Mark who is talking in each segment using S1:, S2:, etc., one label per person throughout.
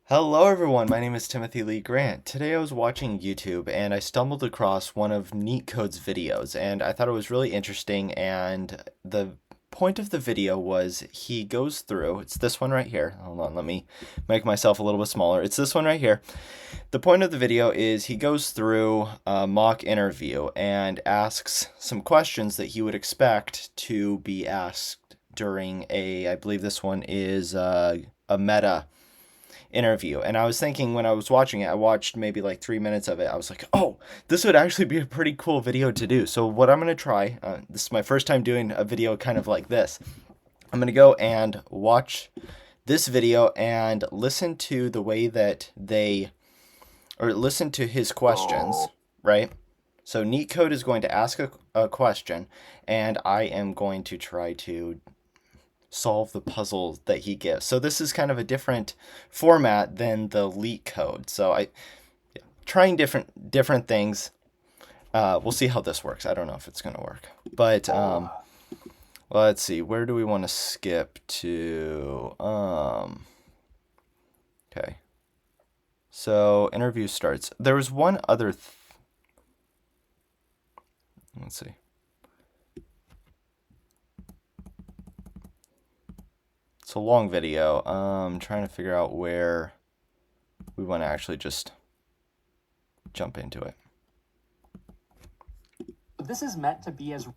S1: Hello everyone, my name is Timothy Lee Grant. Today I was watching YouTube and I stumbled across one of Neetcode's videos and I thought it was really interesting, and the point of the video was he goes through, it's this one right here. Hold on, let me make myself a little bit smaller. It's this one right here. The point of the video is he goes through a mock interview and asks some questions that he would expect to be asked during I believe this one is a meta interview. And I was thinking when I was watching it, I watched maybe like 3 minutes of it. I was like, oh, this would actually be a pretty cool video to do. So what I'm going to try, this is my first time doing a video kind of like this. I'm going to go and watch this video and listen to the way that or listen to his questions, right? So Neetcode is going to ask a question, and I am going to try to solve the puzzle that he gives. So this is kind of a different format than the Leetcode. So trying different things. We'll see how this works. I don't know if it's gonna work, but let's see. Where do we want to skip to? Okay. So interview starts. There was one other. Let's see. It's a long video. I'm trying to figure out where we want to actually just jump into it.
S2: This is meant to be as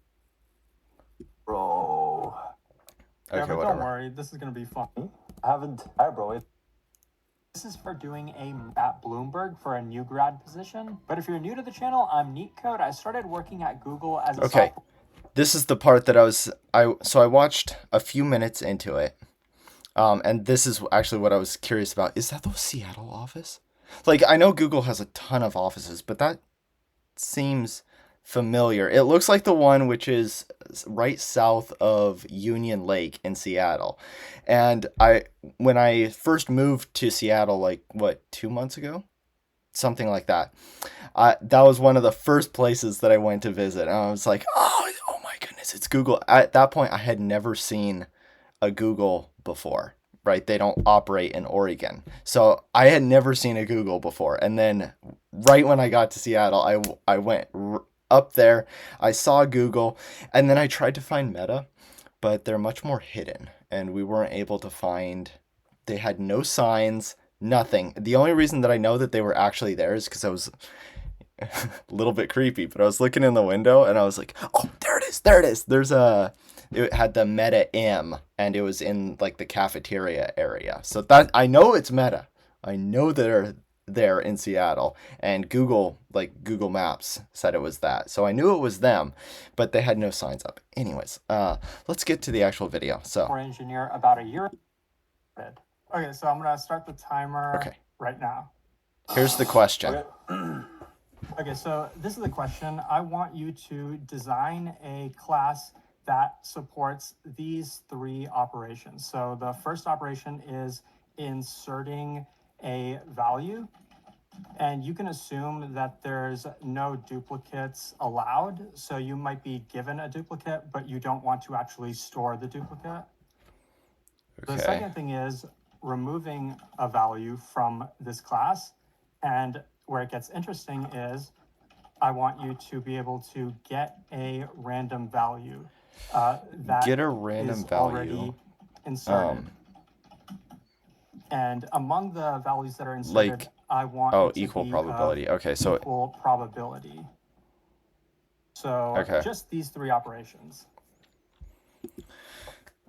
S3: Bro.
S1: Okay,
S2: yeah, but
S1: whatever.
S2: don't worry, this is gonna be fun.
S3: I haven't. Hi, bro.
S2: This is for doing at Bloomberg for a new grad position. But if you're new to the channel, I'm Neetcode. I started working at Google as a
S1: Okay. This is the part that I watched a few minutes into it. And this is actually what I was curious about. Is that the Seattle office? Like, I know Google has a ton of offices, but that seems familiar. It looks like the one which is right south of Union Lake in Seattle. And when I first moved to Seattle, like, 2 months ago? Something like that. That was one of the first places that I went to visit. And I was like, oh my goodness, it's Google. At that point, I had never seen a Google before, right? They don't operate in Oregon. So I had never seen a Google before. And then right when I got to Seattle, I went up there, I saw Google, and then I tried to find Meta, but they're much more hidden. And we weren't able to find, they had no signs, nothing. The only reason that I know that they were actually there is because I was a little bit creepy, but I was looking in the window and I was like, oh, there it is. It had the Meta M, and it was in like the cafeteria area. So that I know it's Meta. I know they're there in Seattle, and Google Maps said it was that. So I knew it was them, but they had no signs up. Anyways, let's get to the actual video. So
S2: software engineer about a year. Okay, so I'm gonna start the timer right now.
S1: Here's the question.
S2: Okay, so this is the question. I want you to design a class that supports these three operations. So the first operation is inserting a value, and you can assume that there's no duplicates allowed. So you might be given a duplicate, but you don't want to actually store the duplicate.
S1: Okay.
S2: The second thing is removing a value from this class. And where it gets interesting is I want you to be able to get a random value that
S1: Get a random
S2: is
S1: value.
S2: already inserted. And among the values that are inserted, I want it to
S1: equal
S2: be
S1: probability. Okay, so
S2: equal probability. So just these three operations.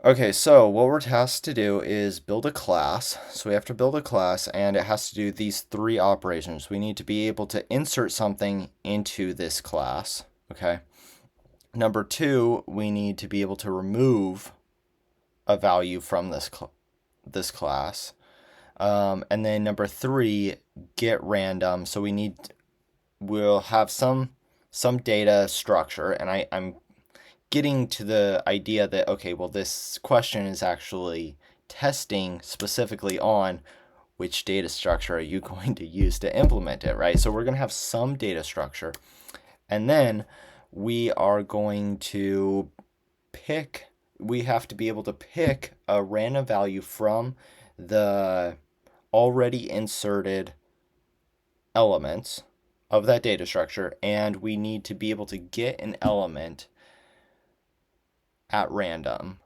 S1: Okay, so what we're tasked to do is build a class. So we have to build a class, and it has to do these three operations. We need to be able to insert something into this class, okay? Number two, we need to be able to remove a value from this class. And then number three, get random. So we'll have some data structure, and I'm getting to the idea that, okay, well, this question is actually testing specifically on which data structure are you going to use to implement it, right? So we're going to have some data structure, and then we are going to we have to be able to pick a random value from the already inserted elements of that data structure, and we need to be able to get an element at random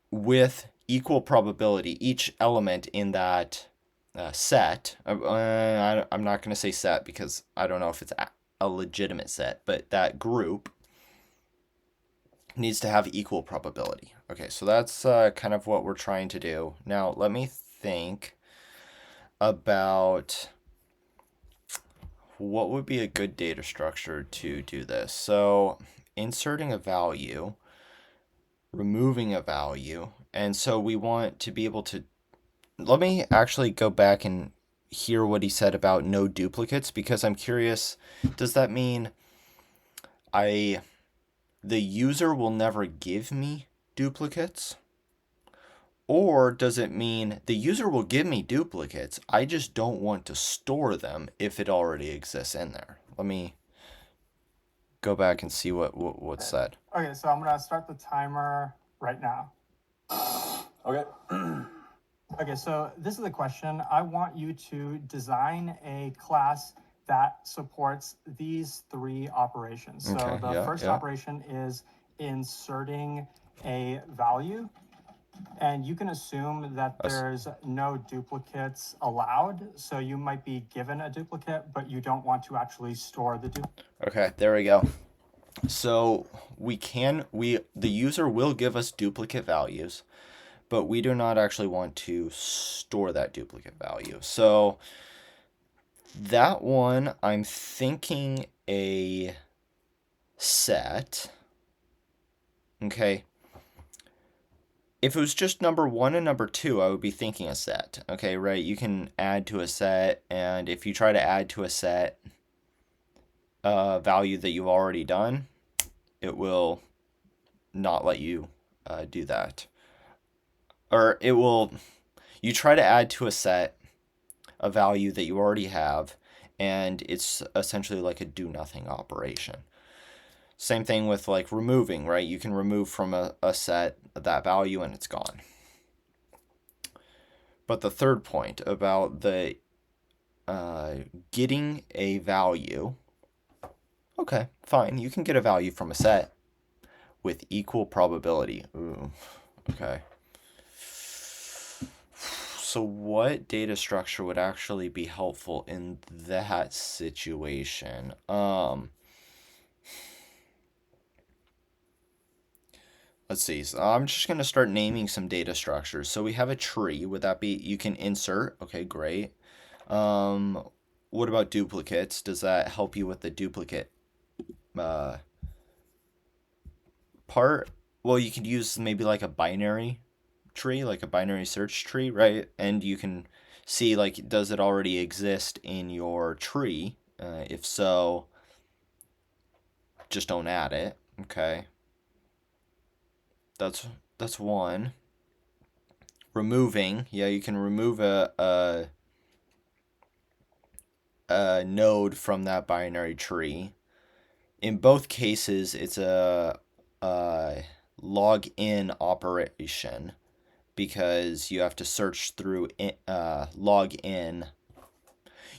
S1: with equal probability. Each element in that set, I'm not going to say set because I don't know if it's a legitimate set, but that group needs to have equal probability. Okay, so that's kind of what we're trying to do. Now, let me think about what would be a good data structure to do this. So, inserting a value, removing a value, and so we want to be able to, let me actually go back and hear what he said about no duplicates, because I'm curious, does that mean the user will never give me duplicates? Or does it mean the user will give me duplicates, I just don't want to store them if it already exists in there? Let me go back and see what's said.
S2: Okay, so I'm gonna start the timer right now.
S3: Okay.
S2: Okay, so this is the question. I want you to design a class that supports these three operations. So
S1: Okay,
S2: the first
S1: yeah.
S2: operation is inserting a value. And you can assume that there's no duplicates allowed. So you might be given a duplicate, but you don't want to actually store the duplicate.
S1: Okay, there we go. So the user will give us duplicate values, but we do not actually want to store that duplicate value. So that one, I'm thinking a set. Okay. If it was just number 1 and number 2, I would be thinking a set. Okay, right? You can add to a set, and if you try to add to a set a value that you've already done, it will not let you do that. Or you try to add to a set a value that you already have, and it's essentially like a do nothing operation. Same thing with like removing, right? You can remove from a set that value and it's gone. But the third point about the getting a value, okay, fine. You can get a value from a set with equal probability. Ooh, okay. So what data structure would actually be helpful in that situation? Let's see. So I'm just going to start naming some data structures. So we have a tree. Would that be, you can insert. Okay, great. What about duplicates? Does that help you with the duplicate part? Well, you could use maybe like a binary tree, like a binary search tree, right? And you can see, like, does it already exist in your tree? If so, just don't add it. Okay. That's one. Removing, yeah, you can remove a node from that binary tree. In both cases, it's a log in operation because you have to search through log in.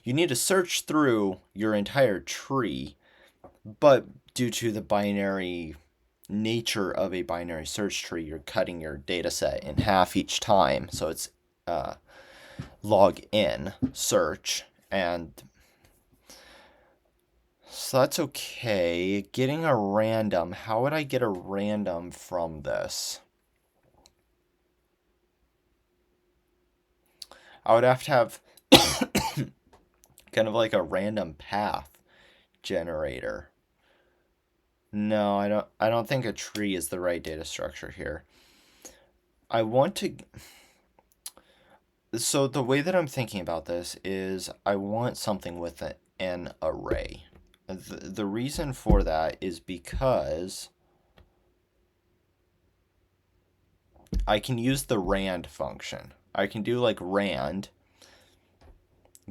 S1: You need to search through your entire tree, but due to the binary nature of a binary search tree, you're cutting your data set in half each time. So it's log in search, and so that's okay. Getting a random, how would I get a random from this? I would have to have kind of like a random path generator. No, I don't think a tree is the right data structure here. I want to, so the way that I'm thinking about this is I want something with an array. The reason for that is because I can use the rand function. I can do like rand,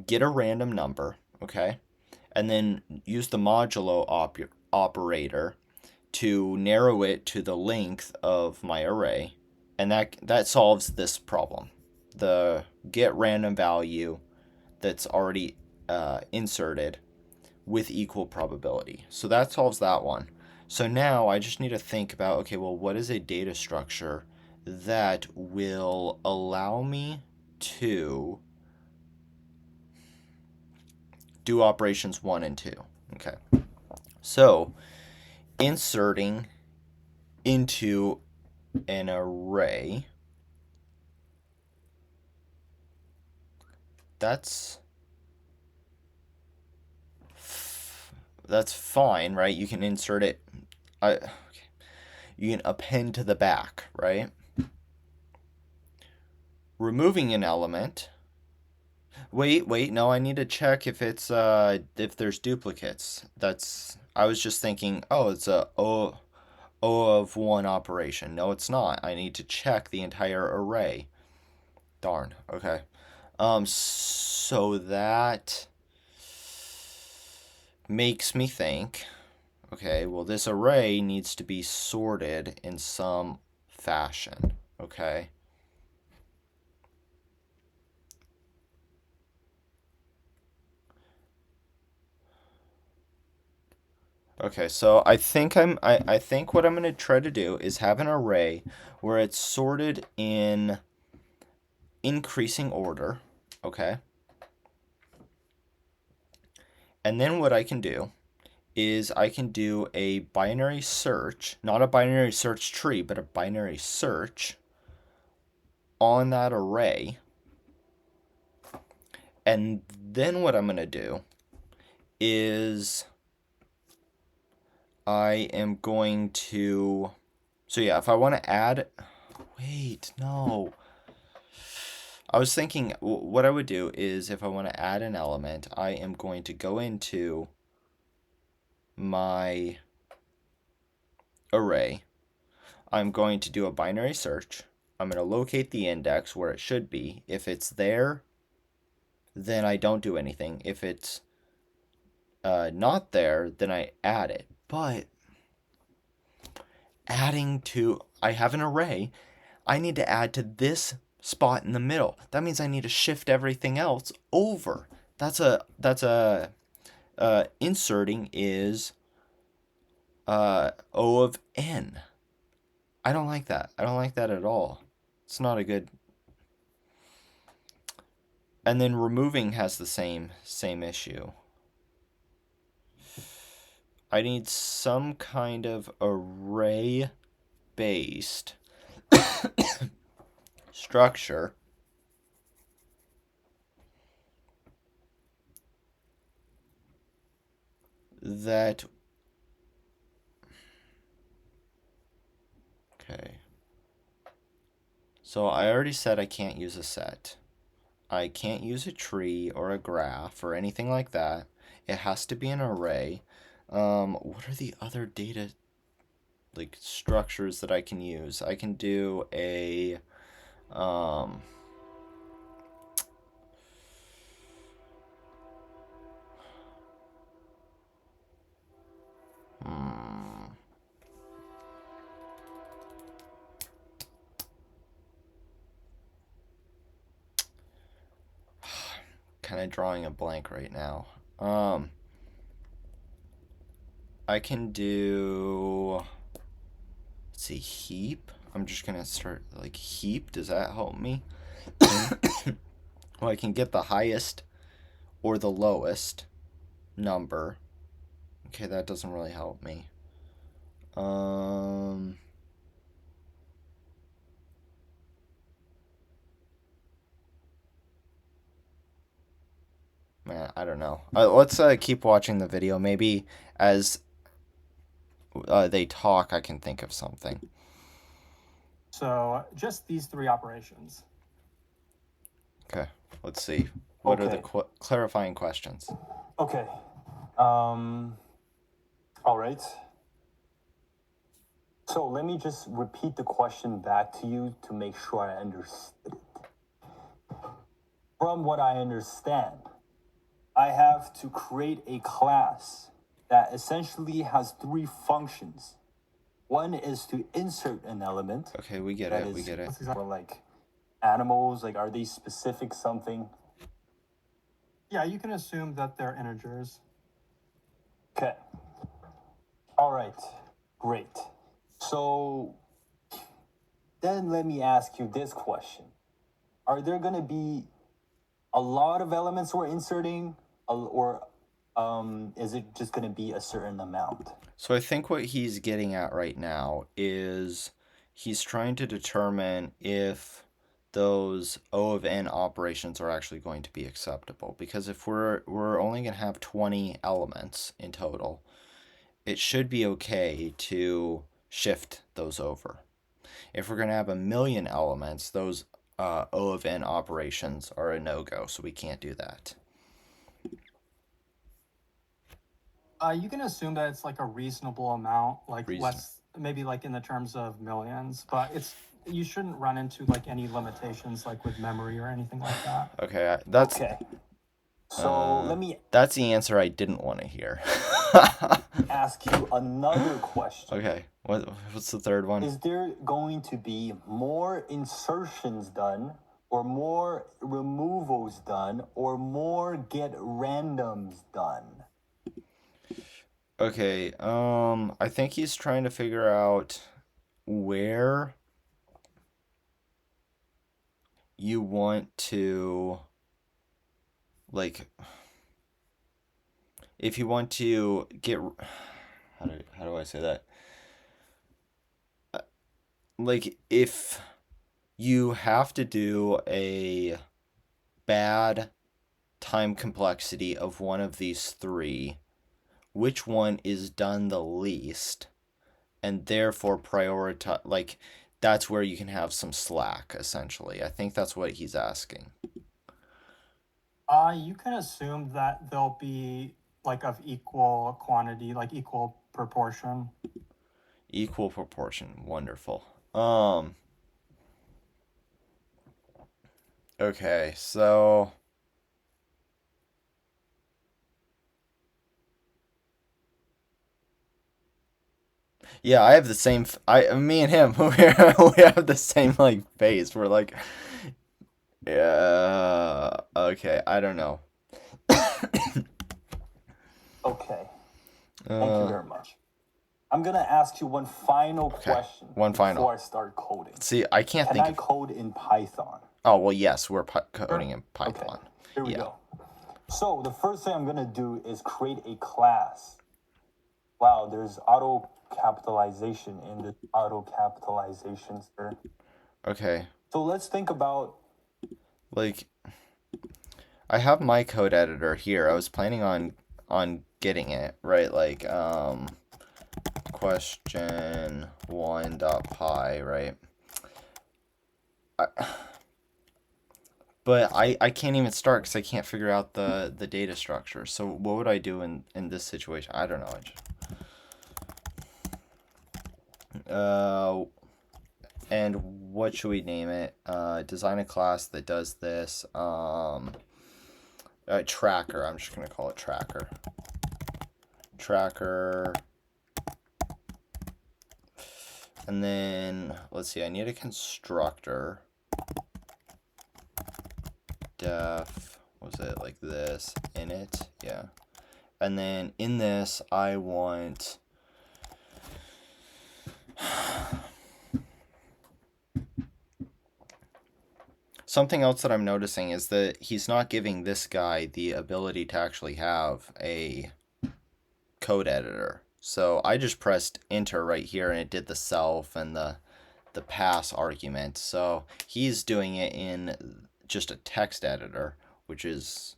S1: get a random number, okay? And then use the modulo operator to narrow it to the length of my array. And that solves this problem. the get random value that's already inserted with equal probability. So that solves that one. So now I just need to think about, okay, well, what is a data structure that will allow me to do operations 1 and 2? Okay. So inserting into an array, that's fine, right? You can insert it. Okay. You can append to the back, right? Removing an element. Wait, no, I need to check if it's if there's duplicates. I was just thinking, oh, it's a O of 1 operation. No, it's not. I need to check the entire array. Darn. Okay. So that makes me think, okay, well, this array needs to be sorted in some fashion, okay? Okay, so I think I think what I'm going to try to do is have an array where it's sorted in increasing order, okay? And then what I can do is I can do a binary search, not a binary search tree, but a binary search on that array. And then what I'm going to do is I am going to, so yeah, if I want to add, wait, no. I was thinking what I would do is if I want to add an element, I am going to go into my array. I'm going to do a binary search. I'm going to locate the index where it should be. If it's there, then I don't do anything. If it's not there, then I add it. But I have an array. I need to add to this spot in the middle. That means I need to shift everything else over. Inserting is O of n. I don't like that. I don't like that at all. It's not a good. And then removing has the same issue. I need some kind of array based structure that, okay, so I already said I can't use a set. I can't use a tree or a graph or anything like that. It has to be an array. What are the other data like structures that I can use? I can do a kind of drawing a blank right now. I can do, let's see, heap. I'm just gonna start like heap. Does that help me? Well, I can get the highest or the lowest number. Okay, that doesn't really help me. Man, I don't know. Let's keep watching the video. Maybe as they talk, I can think of something.
S2: So just these 3 operations.
S1: Okay, let's see. What are the clarifying questions?
S3: Okay. All right. So let me just repeat the question back to you to make sure I understood it. From what I understand, I have to create a class that essentially has 3 functions. One is to insert an element.
S1: Okay, we get it. We get it.
S3: For like animals? Like, are they specific something?
S2: Yeah, you can assume that they're integers.
S3: Okay. All right. Great. So then let me ask you this question. Are there going to be a lot of elements we're inserting, or is it just going to be a certain amount?
S1: So I think what he's getting at right now is he's trying to determine if those O of n operations are actually going to be acceptable. Because if we're only going to have 20 elements in total, it should be okay to shift those over. If we're going to have 1,000,000 elements, those O of n operations are a no-go, so we can't do that.
S2: You can assume that it's like a reasonable amount, like
S1: Reason-
S2: less, maybe like in the terms of millions, but you shouldn't run into like any limitations like with memory or anything like that.
S1: Okay, that's
S3: Okay. So let me
S1: that's the answer I didn't want to hear.
S3: ask you another question.
S1: Okay, what's the third one?
S3: Is there going to be more insertions done, or more removals done, or more get randoms done?
S1: Okay, I think he's trying to figure out where you want to, like, if you want to get, how do I say that? Like, if you have to do a bad time complexity of one of these three, which one is done the least, and therefore prioritize, like, that's where you can have some slack, essentially. I think that's what he's asking.
S2: You can assume that they'll be like of equal quantity, like equal proportion.
S1: Equal proportion. Wonderful. Okay, so yeah, I have the same. Me and him, we have the same like face. We're like, yeah, okay, I don't know.
S3: Okay. Thank you very much. I'm gonna ask you one final question
S1: one final.
S3: before I start coding.
S1: See, I can't
S3: Can
S1: think
S3: I
S1: of.
S3: code in Python?
S1: Oh well, yes, we're coding in Python.
S3: Okay. Here we
S1: Yeah.
S3: go. So the first thing I'm gonna do is create a class. Wow, there's auto capitalization in the auto capitalization, sir.
S1: Okay.
S3: So let's think about
S1: Like, I have my code editor here. I was planning on getting it, right? Like, question 1.py, right? But I can't even start because I can't figure out the data structure. So what would I do in this situation? I don't know. And what should we name it? Design a class that does this. Tracker. I'm just gonna call it tracker. Tracker. And then let's see. I need a constructor. Def, was it like this? Init, yeah. And then in this, I want something else that I'm noticing is that he's not giving this guy the ability to actually have a code editor. So I just pressed enter right here and it did the self and the pass argument. So he's doing it in just a text editor, which is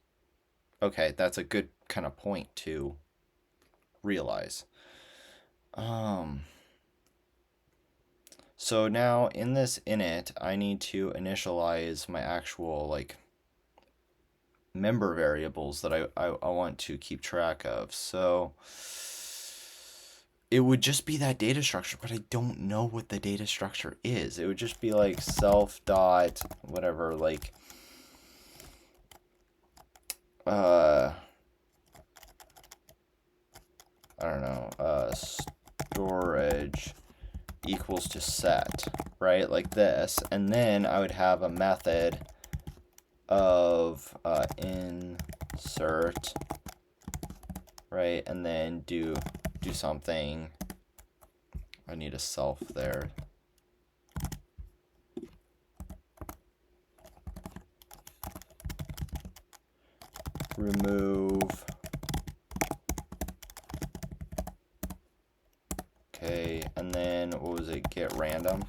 S1: okay. That's a good kind of point to realize. So now in this init, I need to initialize my actual like member variables that I want to keep track of. So it would just be that data structure, but I don't know what the data structure is. It would just be like self dot whatever, like I don't know, storage equals to set. right, like this, and then I would have a method of insert, right, and then do something. I need a self there. Remove. Okay, and then what was it? Get random.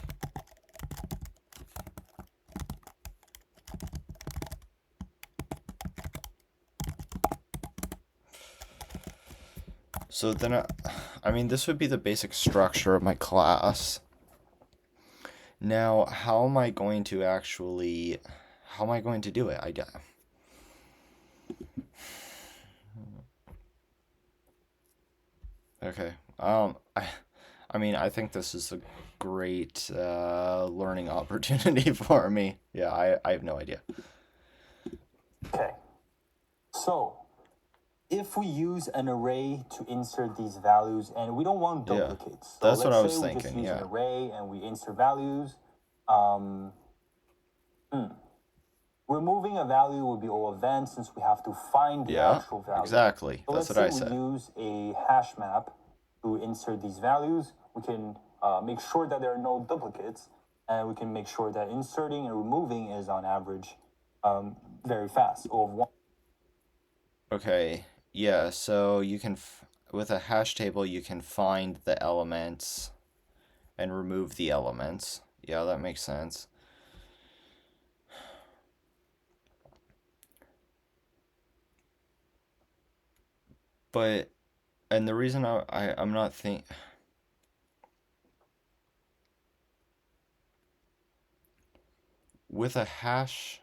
S1: So then, I mean, this would be the basic structure of my class. Now, how am I going to do it? Okay. I mean, I think this is a great learning opportunity for me. Yeah, I have no idea.
S3: Okay. So, if we use an array to insert these values, and we don't want
S1: Yeah,
S3: duplicates. So
S1: that's what I
S3: let's
S1: was
S3: say we just
S1: thinking,
S3: use an
S1: yeah.
S3: array and we insert values. Removing a value would be irrelevant since we have to find the
S1: Yeah,
S3: actual value.
S1: exactly.
S3: So
S1: That's
S3: let's
S1: what I
S3: say
S1: said.
S3: we use a hash map to insert these values. We can make sure that there are no duplicates, and we can make sure that inserting and removing is on average very fast.
S1: Okay, yeah, so you can, with a hash table, you can find the elements and remove the elements. Yeah, that makes sense. But, and the reason I'm not with a hash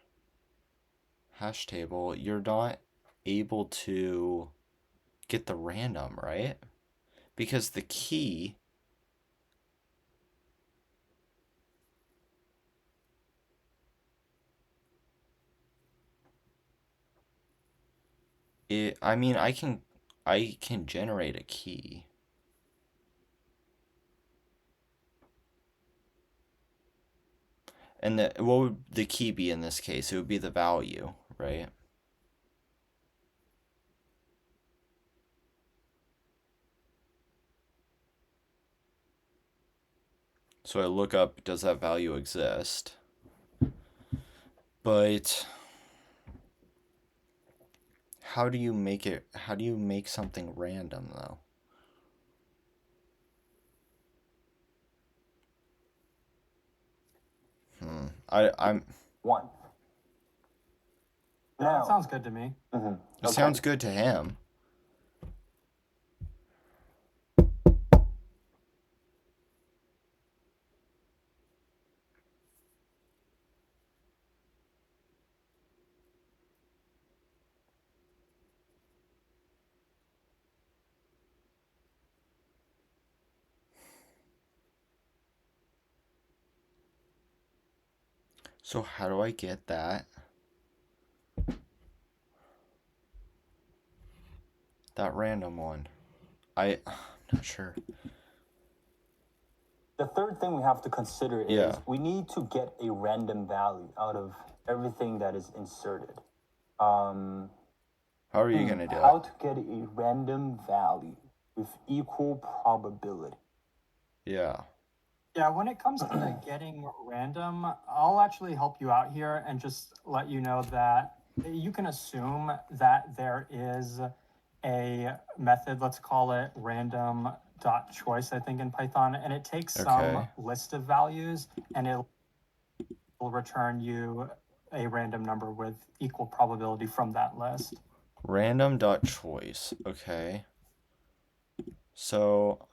S1: table, you're not able to get the random, right? Because the key I mean, I can generate a key. And what would the key be in this case? It would be the value, right? So I look up, does that value exist? But how do you make something random though? I'm
S3: One.
S2: Yeah, that sounds good to me.
S1: It sounds good to him. So how do I get that? That random one. I'm not sure.
S3: The third thing we have to consider is
S1: Yeah.
S3: we need to get a random value out of everything that is inserted. How
S1: are you going to do it?
S3: How to get a random value with equal probability.
S1: Yeah.
S2: Yeah, when it comes to getting random, I'll actually help you out here and just let you know that you can assume that there is a method, let's call it random.choice, I think in Python, and it takes some list of values and it will return you a random number with equal probability from that list.
S1: Random.choice. Okay. So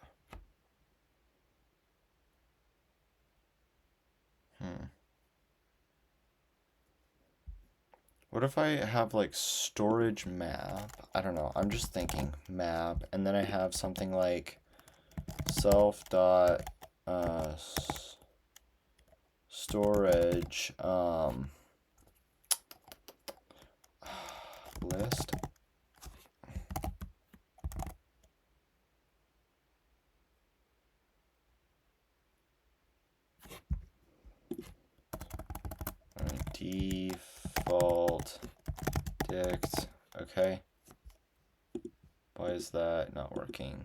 S1: what if I have like storage map? I don't know. I'm just thinking map, and then I have something like self dot storage list. predict. Okay. Why is that not working?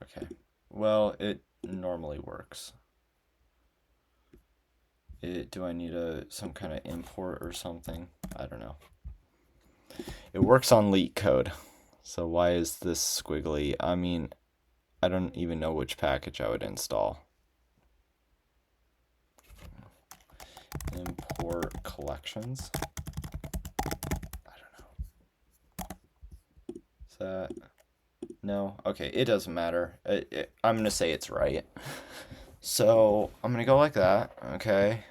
S1: Okay. Well, it normally works. Do I need some kind of import or something? I don't know. It works on Neetcode. So why is this squiggly? I mean, I don't even know which package I would install. Import collections. I don't know. Is that... No? Okay, it doesn't matter. I'm going to say it's right. So I'm going to go like that. Okay.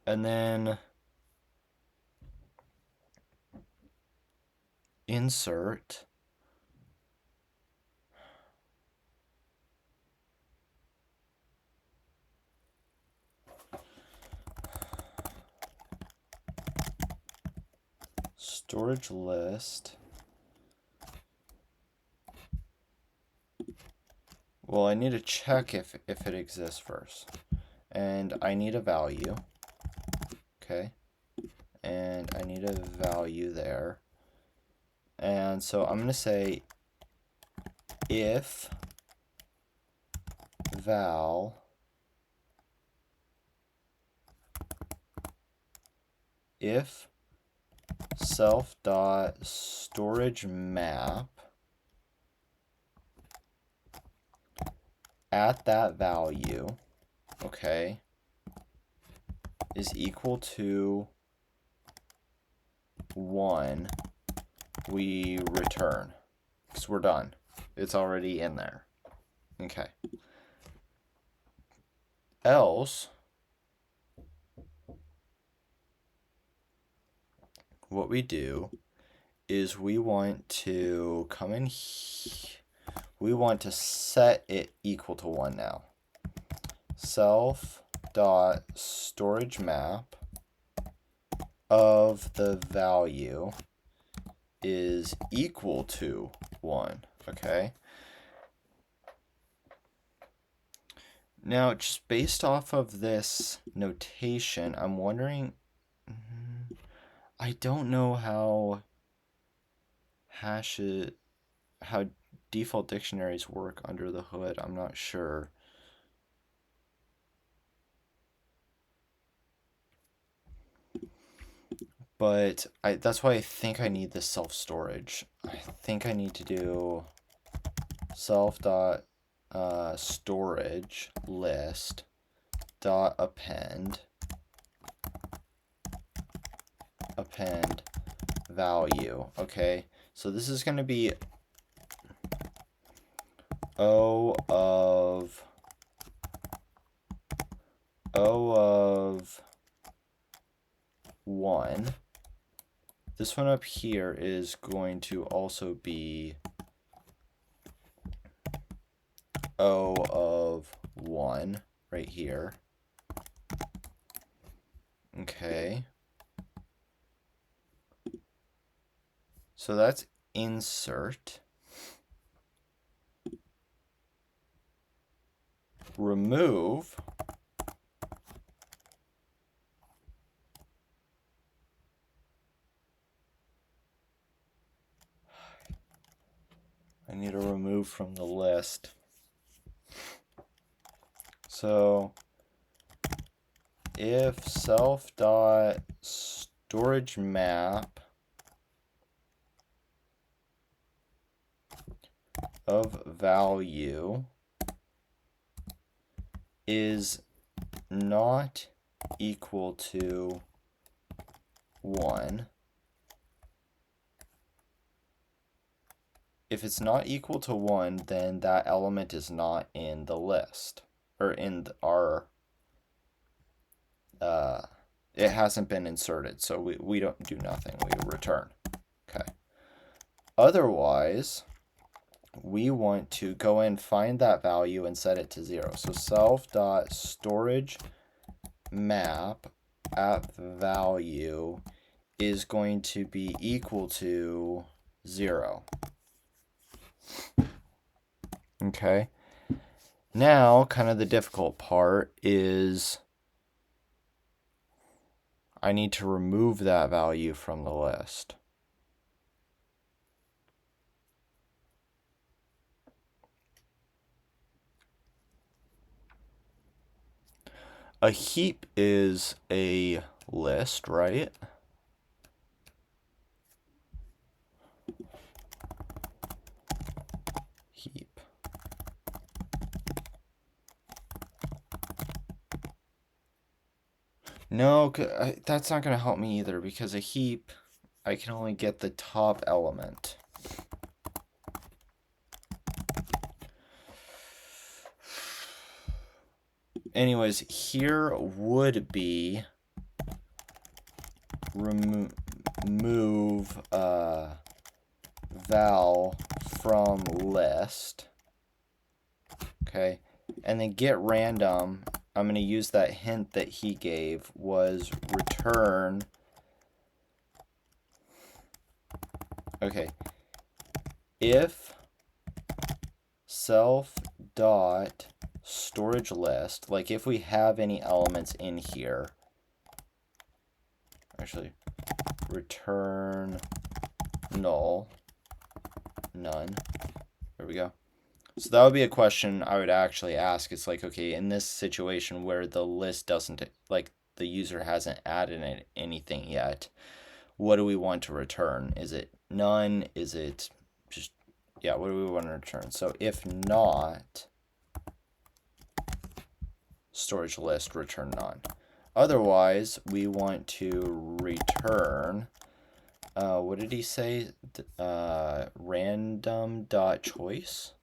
S1: And then insert storage list. Well, I need to check if it exists first. And I need a value. Okay. And I need a value there. And so I'm going to say if val if self dot storage map at that value, okay, is equal to 1, we return. Because we're done. It's already in there. Okay. Else, what we do is we want to come in here. We want to set it equal to 1 now. Self dot storage map of the value is equal to 1. Okay. Now, just based off of this notation, I'm wondering, I don't know how how default dictionaries work under the hood. I'm not sure. But that's why I think I need this self-storage. I think I need to do self dot storage list dot append value. Okay, so this is going to be O of 1. This one up here is going to also be O of 1 right here. Okay. So that's insert. Remove. I need to remove from the list. So if self dot storage map of value is not equal to 1. If it's not equal to 1, then that element is not in the list, or in our, it hasn't been inserted, so we don't do nothing, we return. Okay. Otherwise, we want to go in, find that value, and set it to 0. So self.storage map at value is going to be equal to 0. Okay. Now, kind of the difficult part is I need to remove that value from the list. A heap is a list, right? Heap. No, that's not going to help me either, because a heap, I can only get the top element. Anyways, here would be remove val from list. Okay, and then get random. I'm going to use that hint that he gave, was return. Okay, if self dot storage list, like if we have any elements in here, actually return null, none. There we go. So that would be a question I would actually ask. It's like, okay, in this situation where the list doesn't, like the user hasn't added anything yet, what do we want to return? Is it none? Is it just, yeah, what do we want to return? So if not, storage list, return none. Otherwise, we want to return, what did he say? Random.choice?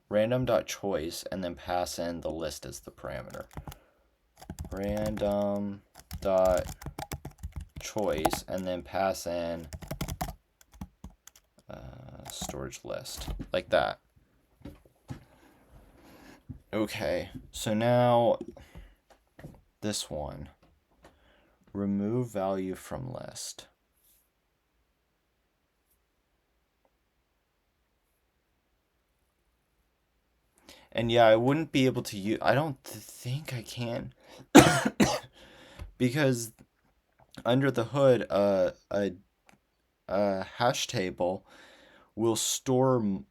S1: Random.choice, and then pass in the list as the parameter. Random.choice, and then pass in storage list, like that. Okay, so now this one, remove value from list. And yeah, I wouldn't be able to use, I don't think I can, because under the hood, a hash table will store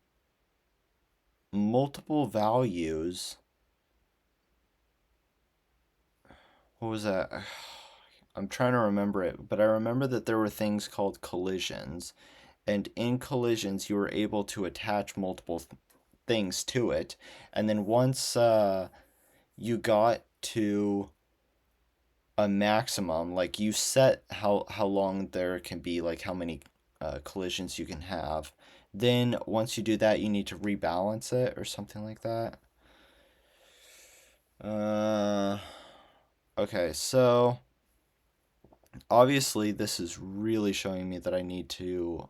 S1: multiple values. What was that? I'm trying to remember it, but I remember that there were things called collisions, and in collisions you were able to attach multiple things to it, and then once you got to a maximum, like you set how long there can be, like how many collisions you can have, then once you do that you need to rebalance it or something like that. Okay, so obviously this is really showing me that I need to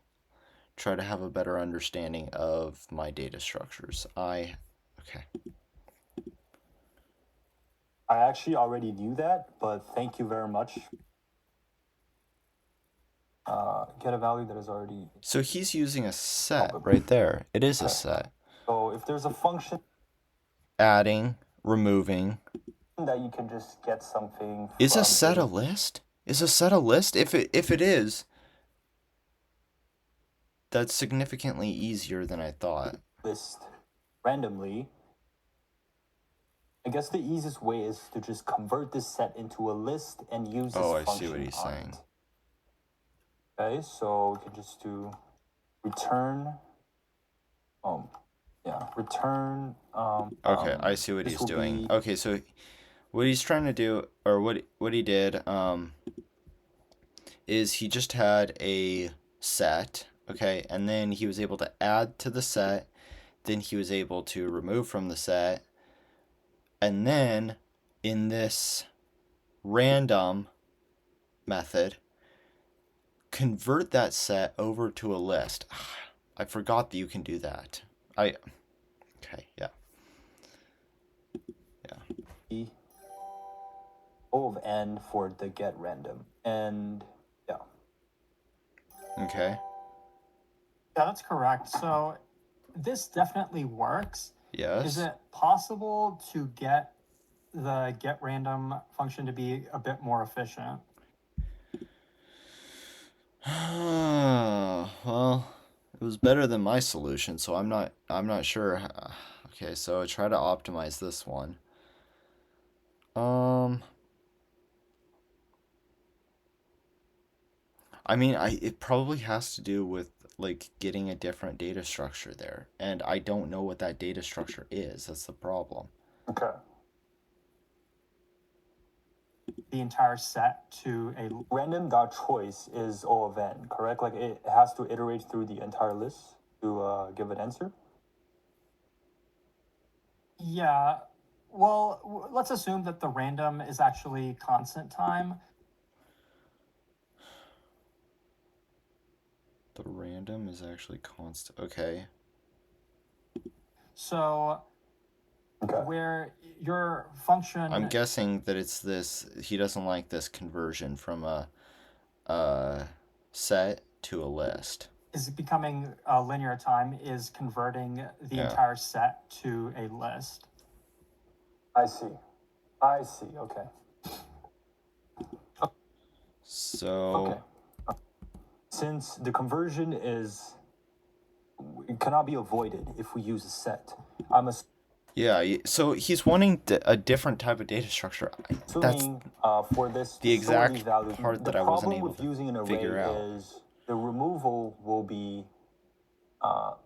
S1: try to have a better understanding of my data structures. Okay.
S3: I actually already knew that, but thank you very much. Get a value that is already.
S1: So he's using a set right there. It is a set.
S3: So if there's a function
S1: Adding, removing.
S3: that you can just get something.
S1: Is a set a list? Is a set a list? If it is, that's significantly easier than I thought.
S3: List randomly. I guess the easiest way is to just convert this set into a list and use this function.
S1: Oh, I see what he's saying.
S3: Okay, so we can just do return. Return.
S1: Okay, I see what he's doing. Okay, so what he's trying to do, or what he did, is he just had a set, okay, and then he was able to add to the set, then he was able to remove from the set, and then in this random method, convert that set over to a list. I forgot that you can do that. Okay, yeah.
S3: O of n for the get random, and yeah.
S1: Okay.
S2: Yeah, that's correct. So this definitely works. Is
S1: Yes.
S2: it possible to get the getRandom function to be a bit more efficient?
S1: Well, it was better than my solution, so I'm not sure. Okay, so I try to optimize this one. Um, I mean, it probably has to do with like getting a different data structure there, and I don't know what that data structure is. That's the problem.
S3: Okay.
S2: The entire set to a
S3: Random dot choice is O of n, correct? Like it has to iterate through the entire list to give an answer.
S2: yeah. Well, let's assume that the random is actually constant time.
S1: The random is actually constant. Okay.
S2: So
S3: Okay.
S2: where your function
S1: I'm guessing that it's this. He doesn't like this conversion from a set to a list.
S2: is becoming a linear time is converting the
S1: Yeah.
S2: entire set to a list.
S3: I see. I see. Okay.
S1: So
S3: Okay. Since the conversion it cannot be avoided if we use a set, I'm
S1: yeah, so he's wanting a different type of data structure. That's
S3: assuming for this
S1: the
S3: to store these
S1: exact
S3: values.
S1: part
S3: The
S1: that I wasn't
S3: problem
S1: able
S3: with
S1: to
S3: using an array
S1: figure out.
S3: is the removal will be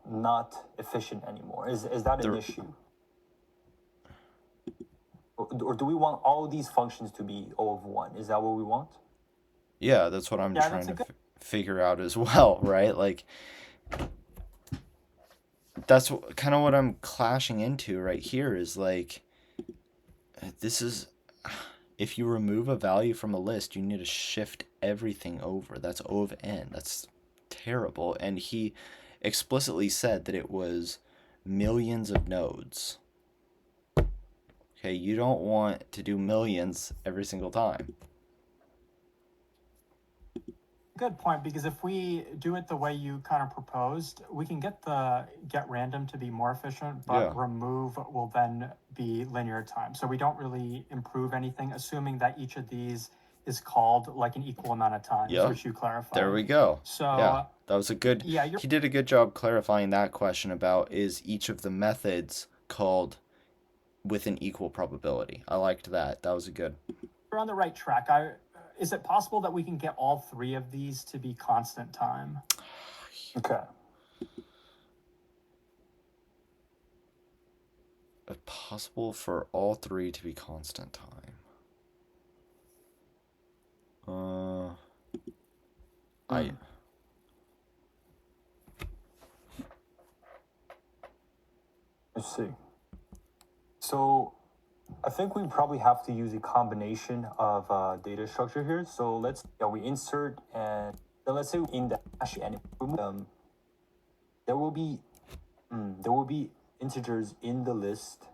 S3: not efficient anymore. Is that an
S1: The
S3: issue? Or do we want all these functions to be O of 1? Is that what we want?
S1: yeah, that's what I'm
S2: Yeah,
S1: trying
S2: that's a
S1: to
S2: good.
S1: figure out as well, right? Like that's kind of what I'm clashing into right here is like this is if you remove a value from a list, you need to shift everything over. That's O of n. That's terrible. And he explicitly said that it was millions of nodes. Okay, you don't want to do millions every single time.
S2: Good point, because if we do it the way you kind of proposed, we can get the getRandom to be more efficient,
S1: Yeah.
S2: but remove will then be linear time. So we don't really improve anything, assuming that each of these is called like an equal amount of times,
S1: Yep.
S2: which you clarified.
S1: There we go.
S2: So
S1: Yeah, that was a good.
S2: yeah,
S1: He did a good job clarifying that question about is each of the methods called with an equal probability. I liked that. That was a good.
S2: you're on the right track. Is it possible that we can get all three of these to be constant time?
S3: Okay.
S1: Possible for all three to be constant time. I
S3: Let's see. So I think we probably have to use a combination of data structure here. So we insert and then let's say in dash and remove them. There will be integers in the list.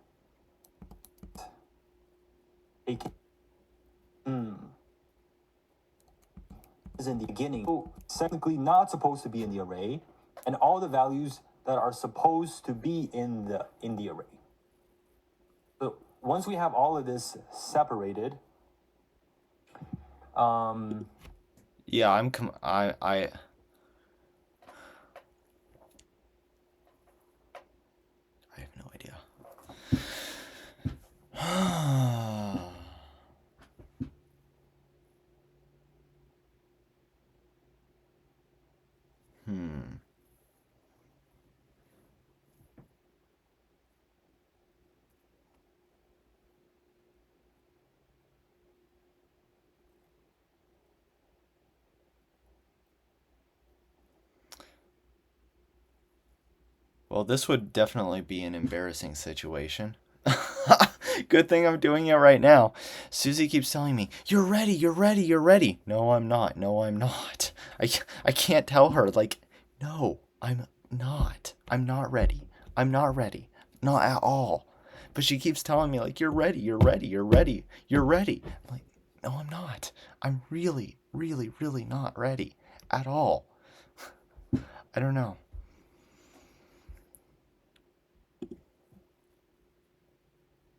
S3: Is in the beginning. So technically not supposed to be in the array, and all the values that are supposed to be in the array. So once we have all of this separated,
S1: yeah, I have no idea. Well, this would definitely be an embarrassing situation. Good thing I'm doing it right now. Susie keeps telling me, "You're ready, you're ready, you're ready." No, I'm not. No, I'm not. I can't tell her like, "No, I'm not. I'm not ready. I'm not ready. Not at all." But she keeps telling me like, "You're ready, you're ready, you're ready, you're ready." I'm like, "No, I'm not. I'm really, really, really not ready at all." I don't know.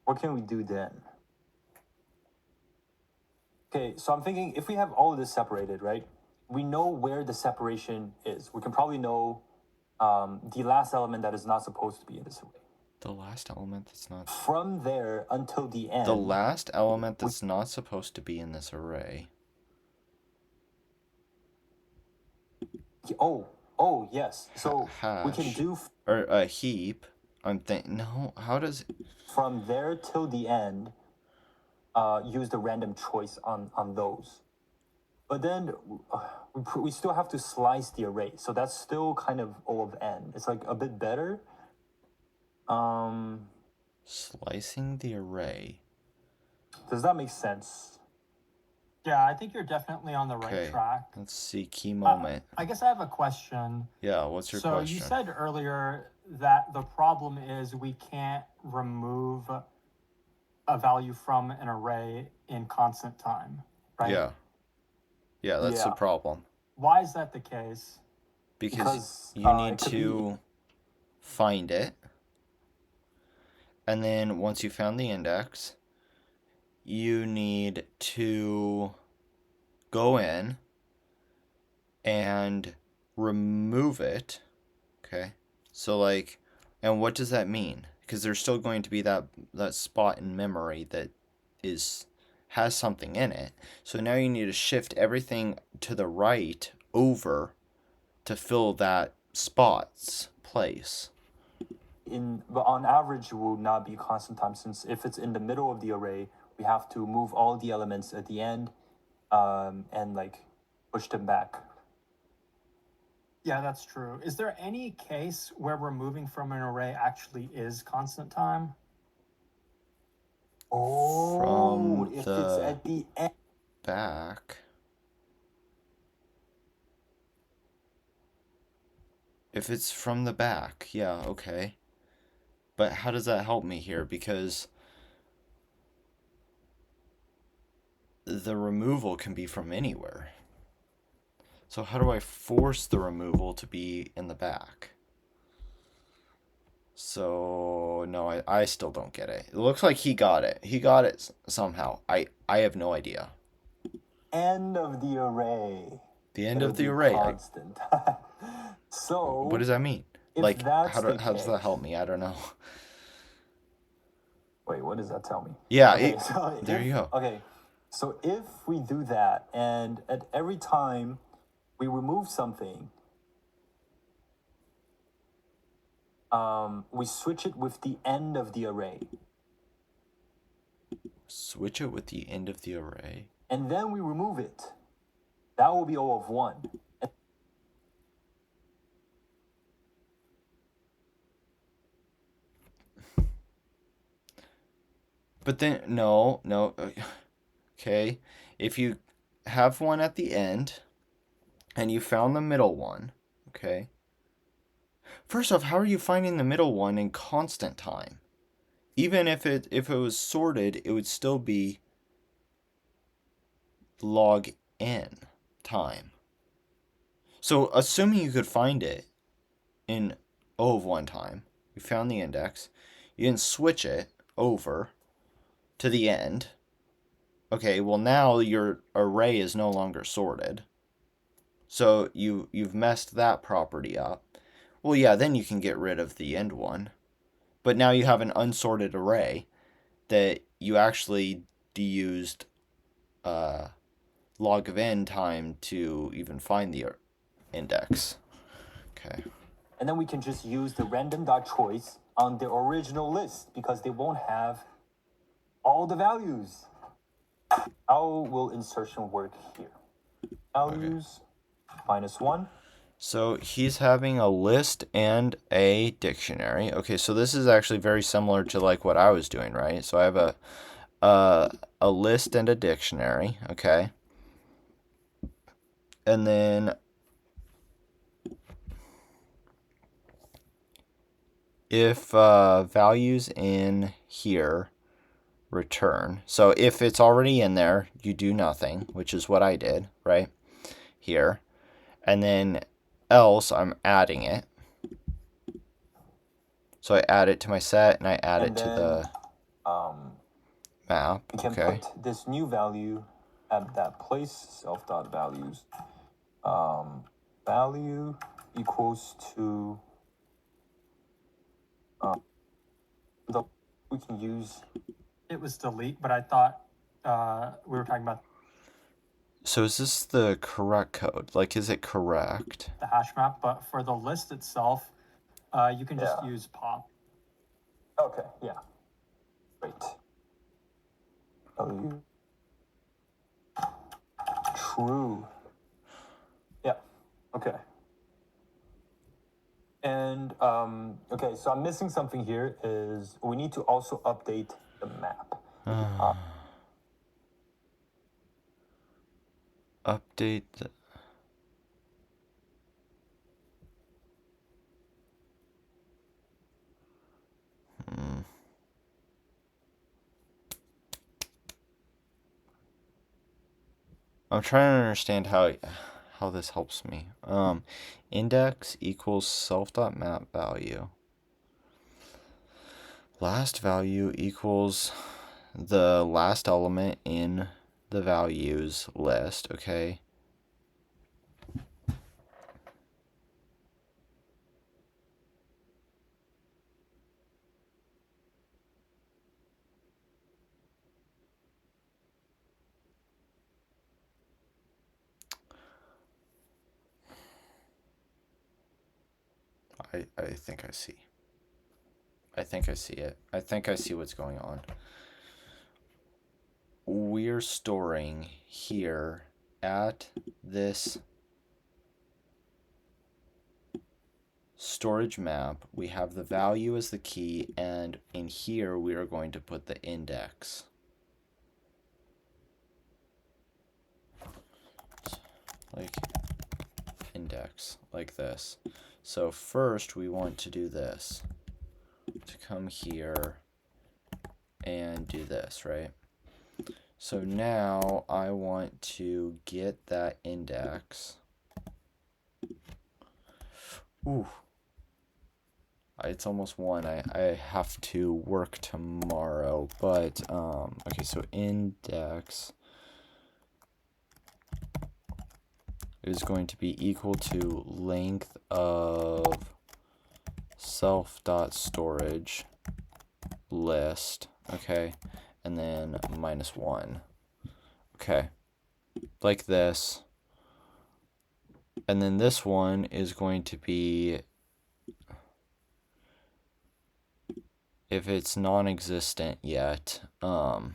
S3: What can we do then? Okay, so I'm thinking if we have all of this separated, right? We know where the separation is. We can probably know the last element that is not supposed to be in this array.
S1: The last element that's not...
S3: From there until the end.
S1: The last element that's not supposed to be in this array.
S3: Oh, yes. So
S1: hash,
S3: we can do...
S1: Or a heap. I'm thinking... No, how does...
S3: From there till the end, use the random choice on those. But then we still have to slice the array. So that's still kind of O of n. It's like a bit better.
S1: Slicing the array.
S3: Does that make sense?
S2: Yeah, I think you're definitely on the right track.
S1: Let's see, key moment.
S2: I guess I have a question.
S1: Yeah, what's your question?
S2: So you said earlier that the problem is we can't remove a value from an array in constant time, right?
S1: Yeah, that's the problem.
S2: Why is that the case?
S1: Because you need to find it. And then once you found the index, you need to go in and remove it. Okay. So like, and what does that mean? Because there's still going to be that spot in memory that has something in it. So now you need to shift everything to the right over to fill that spot's place.
S3: But on average, it will not be constant time, since if it's in the middle of the array, we have to move all the elements at the end and like push them back.
S2: Yeah, that's true. Is there any case where removing from an array actually is constant time?
S3: Oh, if it's at the end.
S1: Back. If it's from the back, yeah, okay. But how does that help me here? Because the removal can be from anywhere. So how do I force the removal to be in the back? So, no, I still don't get it. It looks like he got it. He got it somehow. I have no idea.
S3: End of the array.
S1: The end of the array.
S3: Constant. So
S1: what does that mean? Like, how does that help me? I don't know.
S3: Wait, what does that tell me?
S1: Yeah,
S3: okay,
S1: there you go.
S3: Okay, so if we do that, and at every time we remove something, we switch it with the end of the array.
S1: Switch it with the end of the array.
S3: And then we remove it. That will be O of 1.
S1: But then, no. Okay. If you have one at the end, and you found the middle one, okay. First off, how are you finding the middle one in constant time? Even if it was sorted, it would still be log n time. So, assuming you could find it in O of 1 time, you found the index, you can switch it over to the end. Okay, well now your array is no longer sorted. So you've messed that property up. Well, yeah, then you can get rid of the end one. But now you have an unsorted array that you actually used log of n time to even find the index. Okay.
S3: And then we can just use the random.choice on the original list because they won't have all the values. How will insertion work here? Values -1.
S1: So he's having a list and a dictionary. Okay, so this is actually very similar to like what I was doing, right? So I have a list and a dictionary, okay? And then if values in here return. So if it's already in there, you do nothing, which is what I did, right? Here. And then else, I'm adding it. So I add it to my set, and I add it to the Map.
S3: We can
S1: Okay.
S3: put this new value at that place, self.values. Value equals to we can use.
S2: It was delete, but I thought we were talking about
S1: So is this the correct code? Like, is it correct?
S2: the hash map, but for the list itself, you can just use pop.
S3: Okay, yeah. Great. Value true. Yeah. Okay. And okay, so I'm missing something here. Is we need to also update the map.
S1: Update the... I'm trying to understand how this helps me. Index equals self.map value. Last value equals the last element in the values list, okay? I think I see. I think I see it. I think I see what's going on. We're storing here at this storage map, we have the value as the key, and in here we are going to put the index. Like index, like this. So first we want to do this. To come here and do this, right? So now I want to get that index. Ooh. It's almost 1. I have to work tomorrow, but okay, so index is going to be equal to length of self.storage list, okay, and then -1, okay, like this. And then this one is going to be, if it's non-existent yet, and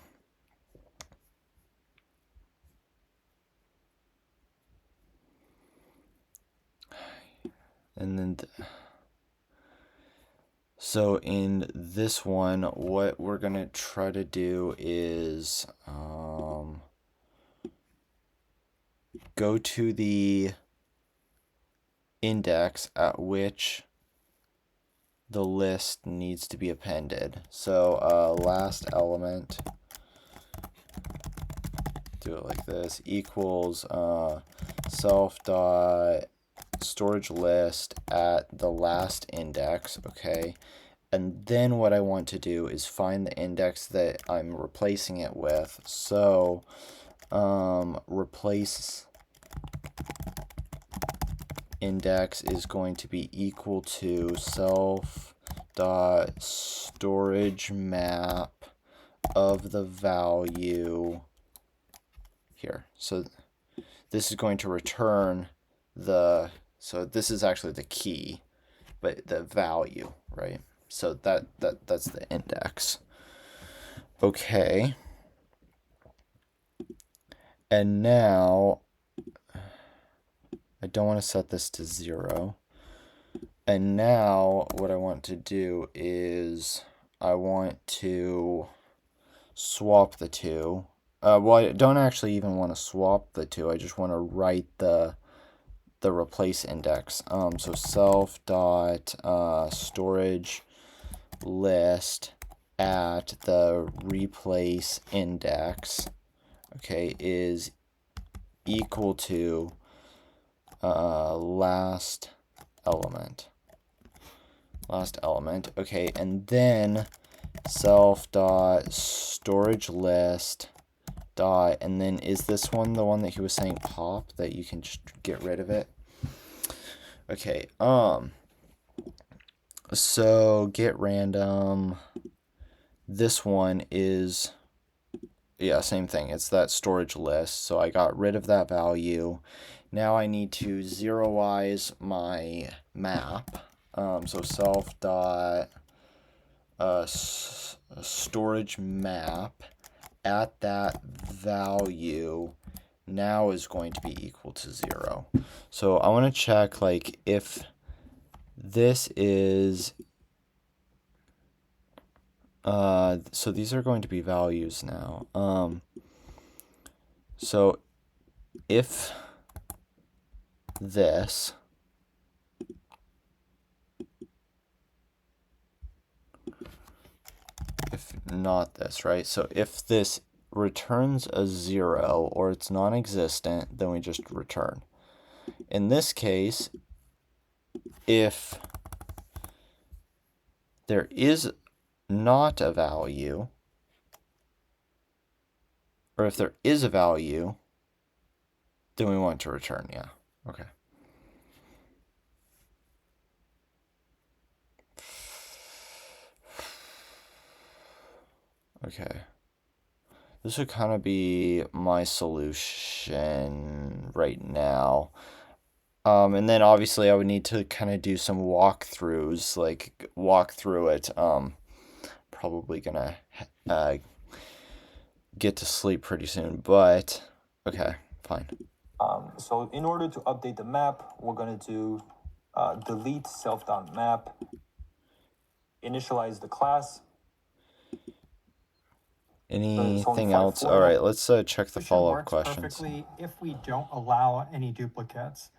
S1: then so in this one, what we're gonna try to do is go to the index at which the list needs to be appended. So last element, do it like this, equals self dot storage list at the last index, okay? And then what I want to do is find the index that I'm replacing it with. So replace index is going to be equal to self dot storage map of the value here. So this is going to return the, so this is actually the key, but the value, right? So that's the index. Okay. And now I don't want to set this to 0. And now what I want to do is I want to swap the two. Well, I don't actually even want to swap the two. I just want to write the replace index. So self dot storage list at the replace index, okay, is equal to last element, okay, and then self dot storage list dot, and then is this one the one that he was saying pop, that you can just get rid of it? Okay, so get random, this one is, yeah, same thing, it's that storage list, so I got rid of that value. Now I need to zeroize my map, so self dot storage map at that value now is going to be equal to 0. So I want to check, like, if this is so these are going to be values now. So if this if not this, right? So if this returns a 0 or it's non-existent, then we just return. In this case, if there is not a value, or if there is a value, then we want to return, yeah. Okay. Okay. This would kind of be my solution right now. And then obviously I would need to kind of do some walkthroughs, like walk through it. Probably gonna get to sleep pretty soon, but okay, fine.
S3: So in order to update the map, we're gonna do delete self.map, initialize the class.
S1: Anything else? All right, let's check the follow-up questions.
S2: Perfectly if we don't allow any duplicates,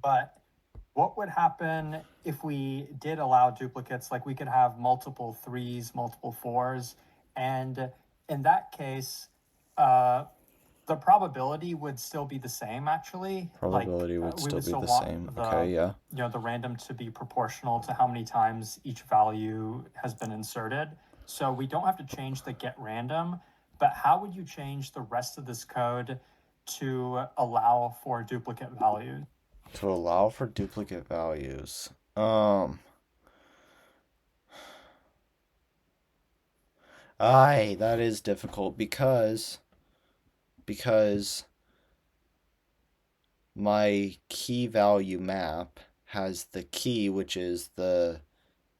S2: but what would happen if we did allow duplicates? Like we could have multiple 3s, multiple 4s, and in that case, the probability would still be the same, actually.
S1: Probability would still be the same. Okay, yeah.
S2: The random to be proportional to how many times each value has been inserted. So we don't have to change the get random, but how would you change the rest of this code to allow for duplicate values?
S1: To allow for duplicate values. That is difficult because my key value map has the key, which is the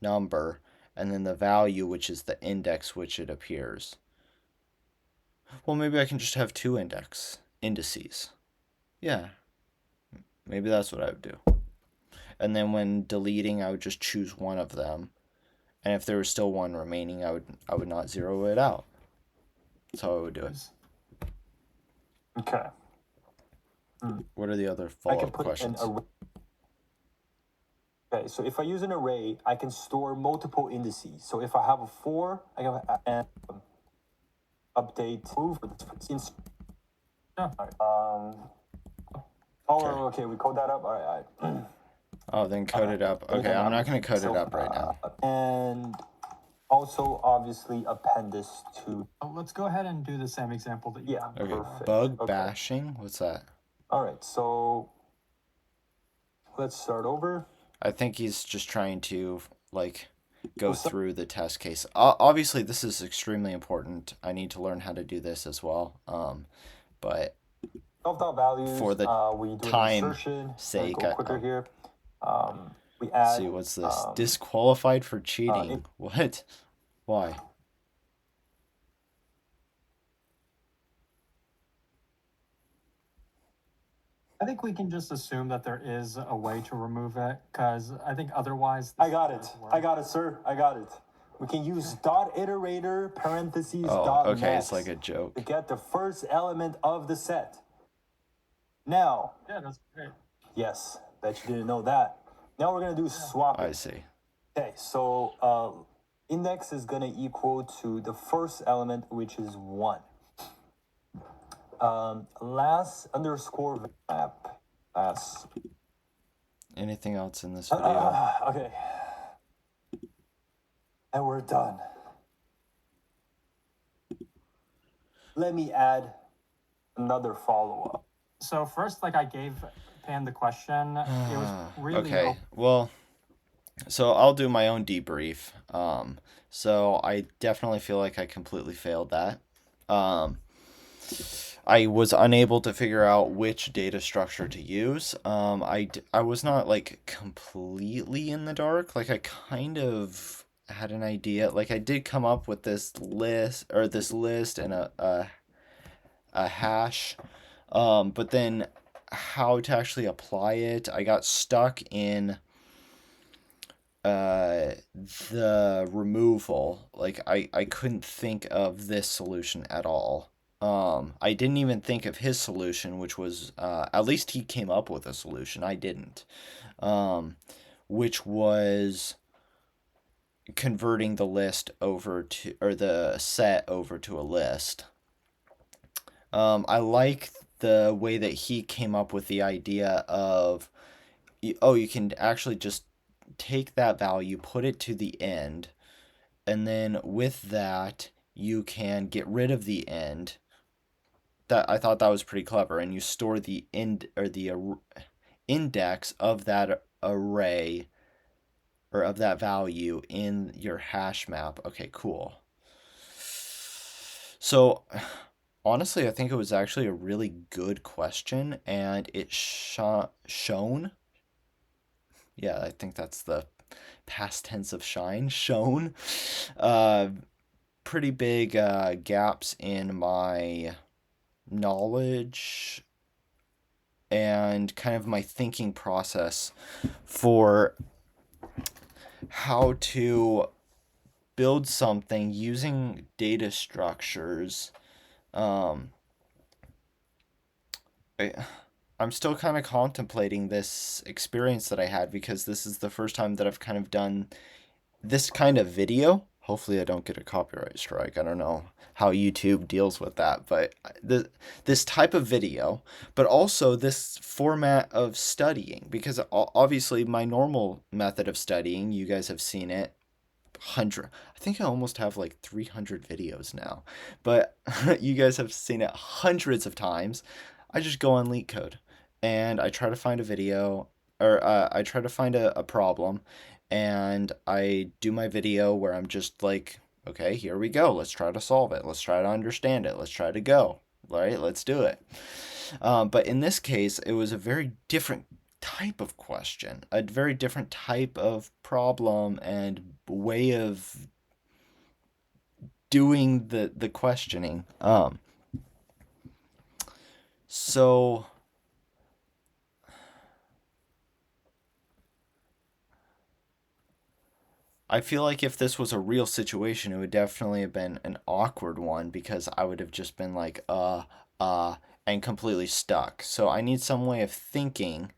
S1: number, and then the value, which is the index which it appears. Well, maybe I can just have two indices. Yeah. Maybe that's what I would do. And then when deleting, I would just choose one of them. And if there was still one remaining, I would not zero it out. That's how I would do it.
S3: Okay.
S1: What are the other follow-up questions?
S3: Okay, so if I use an array, I can store multiple indices. So if I have a 4, I can update move. Okay, we code that up. All right.
S1: Oh, then code it up. Okay, I'm not going to code it up right now.
S3: And also, obviously, append this to...
S2: Let's go ahead and do the same example that you
S1: have. Okay, perfect. Bug bashing? What's that?
S3: All right, so let's start over.
S1: I think he's just trying to, like, go through the test case. Obviously, this is extremely important. I need to learn how to do this as well. But
S3: values,
S1: for the time sake,
S3: go quicker here. We add.
S1: See, what's this? Disqualified for cheating. What? Why?
S2: I think we can just assume that there is a way to remove it, because I think otherwise...
S3: I got it, sir. I got it. We can use dot iterator parentheses dot
S1: okay,
S3: next
S1: it's like a joke.
S3: to get the first element of the set. Now...
S2: Yeah, that's great.
S3: Yes, bet you didn't know that. Now we're going to do swapping.
S1: I see.
S3: Okay, so index is going to equal to the first element, which is 1. Last underscore map.
S1: Anything else in this video?
S3: Okay. And we're done. Let me add another follow-up.
S2: So first, like I gave Pan the question, it was really
S1: Okay, well, so I'll do my own debrief. So I definitely feel like I completely failed that. Um, I was unable to figure out which data structure to use. I was not like completely in the dark. Like I kind of had an idea. Like I did come up with this list and a hash. But then how to actually apply it, I got stuck in uh the removal. Like I couldn't think of this solution at all. I didn't even think of his solution, which was at least he came up with a solution. I didn't. um which was converting the list over to, or the set over to a list. I like the way that he came up with the idea of, oh, you can actually just take that value, put it to the end, and then with that you can get rid of the end. That, I thought that was pretty clever, and you store the end, or the index of that array, or of that value, in your hash map. Okay, cool. So honestly, I think it was actually a really good question, and it shown. Yeah, I think that's the past tense of shine. Shown uh, pretty big gaps in my knowledge and kind of my thinking process for how to build something using data structures. Um, I, I'm still kind of contemplating this experience that I had, because this is the first time that I've kind of done this kind of video. Hopefully, I don't get a copyright strike. I don't know how YouTube deals with that, but this type of video, but also this format of studying, because obviously my normal method of studying, you guys have seen it, 100, I think I almost have like 300 videos now, but you guys have seen it hundreds of times. I just go on Leetcode and I try to find a video, or I try to find a problem, and I do my video where I'm just like, okay, here we go, let's try to solve it, let's try to understand it, let's try to go, right, let's do it. But in this case, it was a very different type of question, a very different type of problem and way of doing the questioning. So I feel like if this was a real situation, it would definitely have been an awkward one, because I would have just been like, and completely stuck. So I need some way of thinking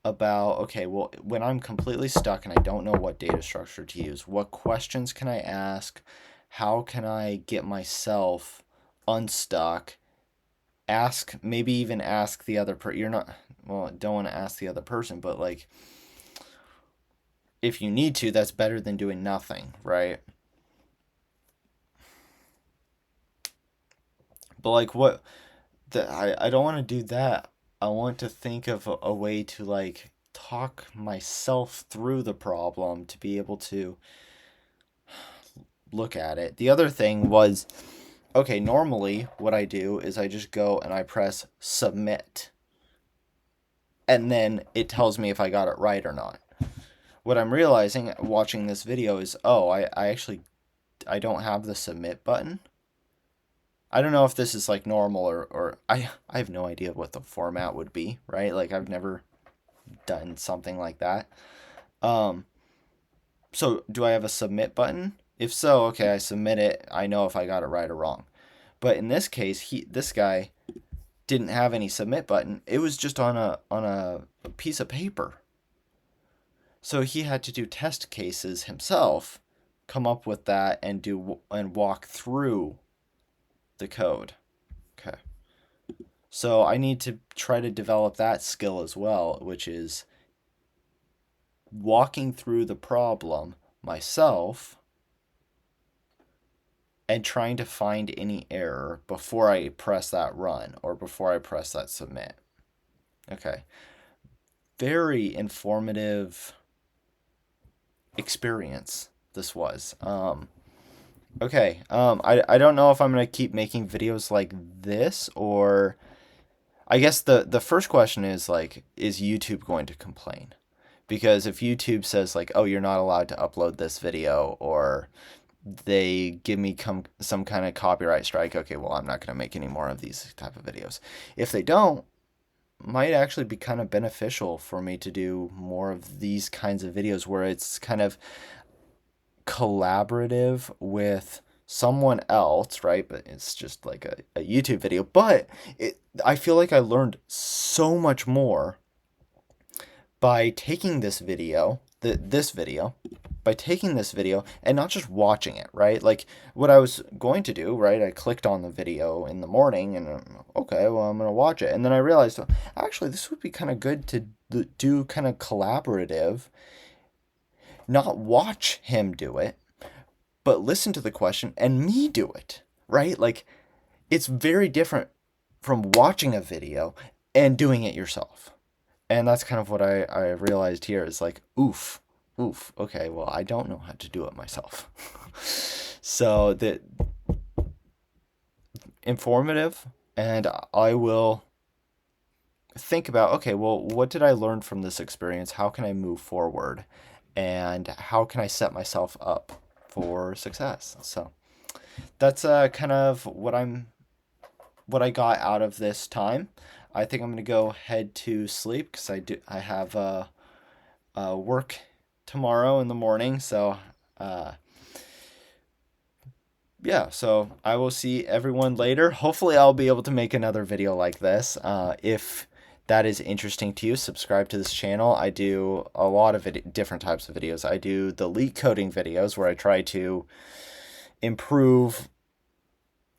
S1: about, okay, well, when I'm completely stuck and I don't know what data structure to use, what questions can I ask? How can I get myself unstuck? Maybe even ask the other person. You're not, well, don't want to ask the other person, but like, if you need to, that's better than doing nothing, right? But like, I don't want to do that. I want to think of a way to like talk myself through the problem, to be able to look at it. The other thing was, okay, normally what I do is I just go and I press submit, and then it tells me if I got it right or not. What I'm realizing watching this video is, oh, I actually, I don't have the submit button. I don't know if this is like normal, or I have no idea what the format would be, right? Like I've never done something like that. Um, so do I have a submit button? If so, okay, I submit it. I know if I got it right or wrong. But in this case, this guy didn't have any submit button. It was just on a piece of paper. So he had to do test cases himself, come up with that, and walk through the code. Okay. So I need to try to develop that skill as well, which is walking through the problem myself and trying to find any error before I press that run or before I press that submit. Okay. Very informative experience this was. Okay. I don't know if I'm gonna keep making videos like this, or I guess the first question is like, is YouTube going to complain? Because if YouTube says like, oh, you're not allowed to upload this video, or they give me some kind of copyright strike, okay, well, I'm not going to make any more of these type of videos. If they don't, might actually be kind of beneficial for me to do more of these kinds of videos where it's kind of collaborative with someone else, right? But it's just like a YouTube video. But I feel like I learned so much more by taking this video, by taking this video and not just watching it, right? Like what I was going to do, right? I clicked on the video in the morning and okay, well, I'm going to watch it. And then I realized, actually, this would be kind of good to do kind of collaborative, not watch him do it, but listen to the question and me do it, right? Like it's very different from watching a video and doing it yourself. And that's kind of what I realized here is like, oof, okay, well, I don't know how to do it myself. So the informative, and I will think about, okay, well, what did I learn from this experience? How can I move forward? And how can I set myself up for success? So that's kind of what I got out of this time. I think I'm gonna go head to sleep because I have work tomorrow in the morning. So yeah, so I will see everyone later. Hopefully, I'll be able to make another video like this. If that is interesting to you, subscribe to this channel. I do a lot of different types of videos. I do the leak coding videos where I try to improve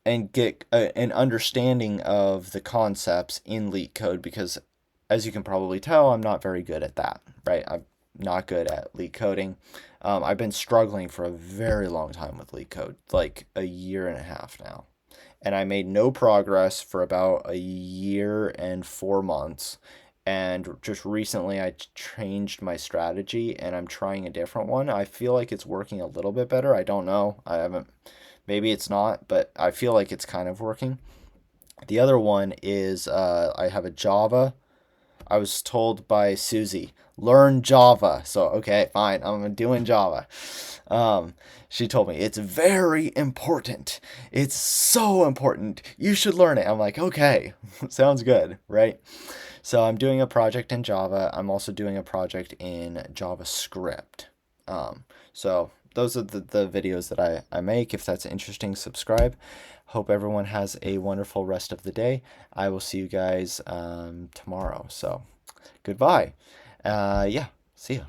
S1: and get an understanding of the concepts in LeetCode, because as you can probably tell, I'm not very good at that, right? I'm not good at LeetCoding. I've been struggling for a very long time with LeetCode, like a year and a half now. And I made no progress for about a year and 4 months. And just recently I changed my strategy and I'm trying a different one. I feel like it's working a little bit better. I don't know. I haven't, maybe it's not, but I feel like it's kind of working. The other one is I have a Java. I was told by Susie, learn Java. So, okay, fine, I'm doing Java. She told me, it's very important. It's so important. You should learn it. I'm like, okay, sounds good, right? So I'm doing a project in Java. I'm also doing a project in JavaScript. So those are the videos that I make. If that's interesting, subscribe. Hope everyone has a wonderful rest of the day. I will see you guys tomorrow. So goodbye. Yeah, see ya.